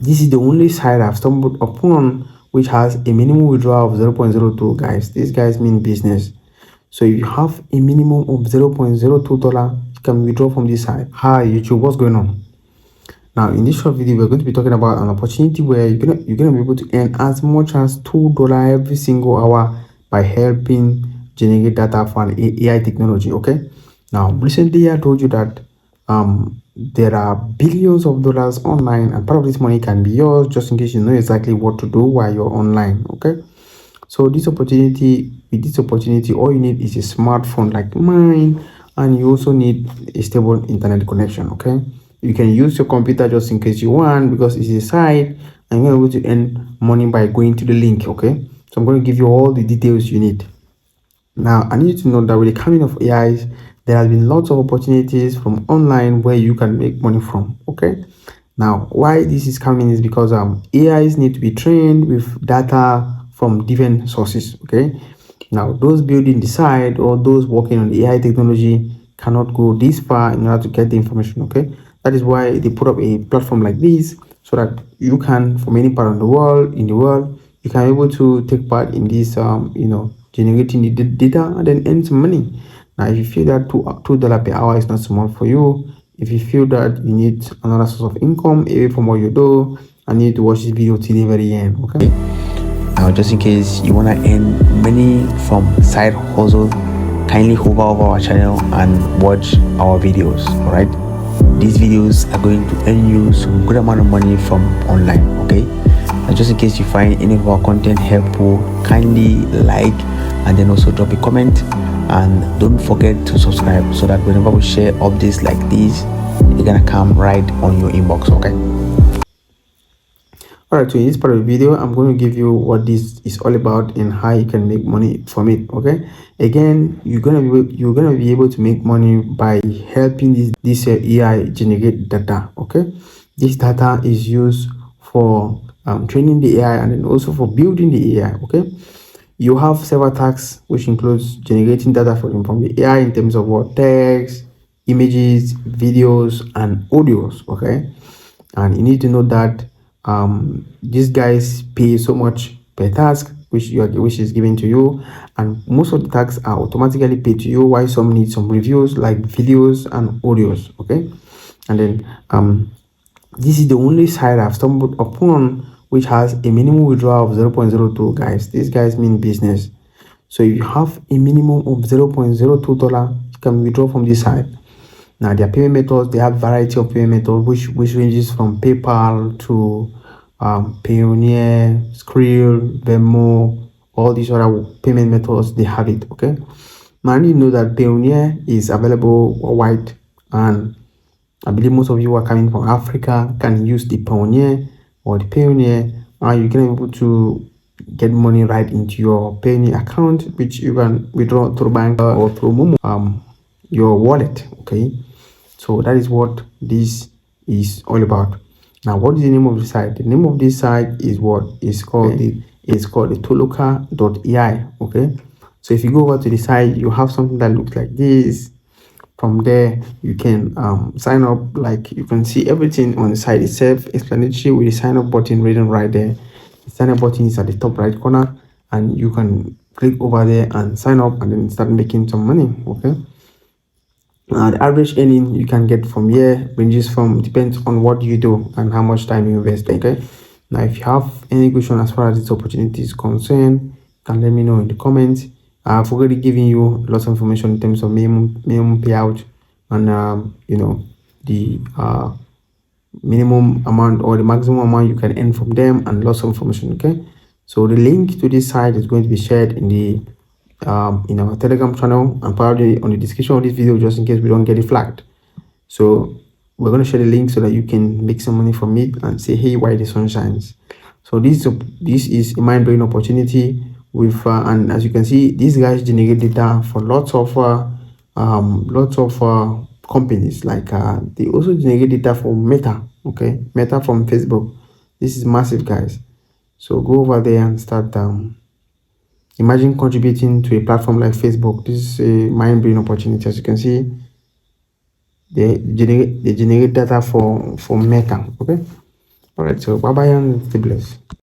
This is the only site I've stumbled upon which has a minimum withdrawal of 0.02. Guys, these guys mean business. So if you have a minimum of $0.02, you can withdraw from this site. Hi YouTube, what's going on? Now in this short video, we're going to be talking about an opportunity where you're gonna be able to earn as much as $2 every single hour by helping generate data for an AI technology. Okay. Now recently I told you that there are billions of dollars online, and part of this money can be yours, just in case you know exactly what to do while you're online. Okay. So with this opportunity, all you need is a smartphone like mine, and you also need a stable internet connection. Okay. You can use your computer just in case you want, because it's a site and you're able to earn money by going to the link. Okay. So I'm going to give you all the details you need. Now, I need you to know that with the coming of AIs, there has been lots of opportunities from online where you can make money from. Okay. Now, why this is coming is because AIs need to be trained with data from different sources. Okay. Now, those building the site or those working on the AI technology cannot go this far in order to get the information. Okay. That is why they put up a platform like this, so that you can, from any part of the world, you can be able to take part in this generating the data and then earn some money. Now if you feel that $2 per hour is not small for you, if you feel that you need another source of income away from what you do, I need to watch this video till the very end. Okay. Now just in case you want to earn money from side hustle, kindly hover over our channel and watch our videos. All right, these videos are going to earn you some good amount of money from online. Okay, now just in case you find any of our content helpful, kindly like and then also drop a comment, and don't forget to subscribe so that whenever we share updates like these, they're gonna come right on your inbox. Okay. Alright, so in this part of the video, I'm going to give you what this is all about and how you can make money from it. Okay, again, you're gonna be able to make money by helping this AI generate data. Okay, this data is used for training the AI and then also for building the AI. Okay, you have several tasks which includes generating data from the AI in terms of what text, images, videos, and audios. Okay, and you need to know that these guys pay so much per task which is given to you, and most of the tasks are automatically paid to you, while some need some reviews like videos and audios. Okay, and then this is the only site I've stumbled upon which has a minimum withdrawal of 0.02. Guys, these guys mean business. So if you have a minimum of $0.02, you can withdraw from this site. Now their payment methods, they have variety of payment methods which ranges from PayPal to Payoneer, Skrill, Venmo, all these other payment methods, they have it. Okay, now you know that Payoneer is available worldwide, and I believe most of you are coming from Africa can use the Payoneer or the Payoneer, and you can be able to get money right into your Payoneer account, which you can withdraw through bank or through Momo, your wallet. Okay, so that is what this is all about. Now, what is the name of the site? The name of this site is what is called the toloka.ai. Okay, so if you go over to the site, you have something that looks like this. From there, you can sign up. Like, you can see everything on the site itself, explanatory, with the sign up button written right there. The sign up button is at the top right corner, and you can click over there and sign up and then start making some money. Okay, the average earning you can get from here ranges from, depends on what you do and how much time you invest. Okay, now if you have any question as far as this opportunity is concerned, you can let me know in the comments. I've already given you lots of information in terms of minimum payout, and the minimum amount or the maximum amount you can earn from them, and lots of information. Okay, so the link to this site is going to be shared in the in our Telegram channel, and probably on the description of this video, just in case we don't get it flagged. So we're going to share the link so that you can make some money from it and say, hey, why the sun shines. So this is a mind-blowing opportunity with and as you can see, these guys generate data for lots of companies. Like they also generate data for Meta. Okay, Meta from Facebook. This is massive, guys. So go over there and start imagine contributing to a platform like Facebook. This is a mind-blowing opportunity. As you can see, they generate data for Meta. Okay, All right, so bye bye and stay blessed.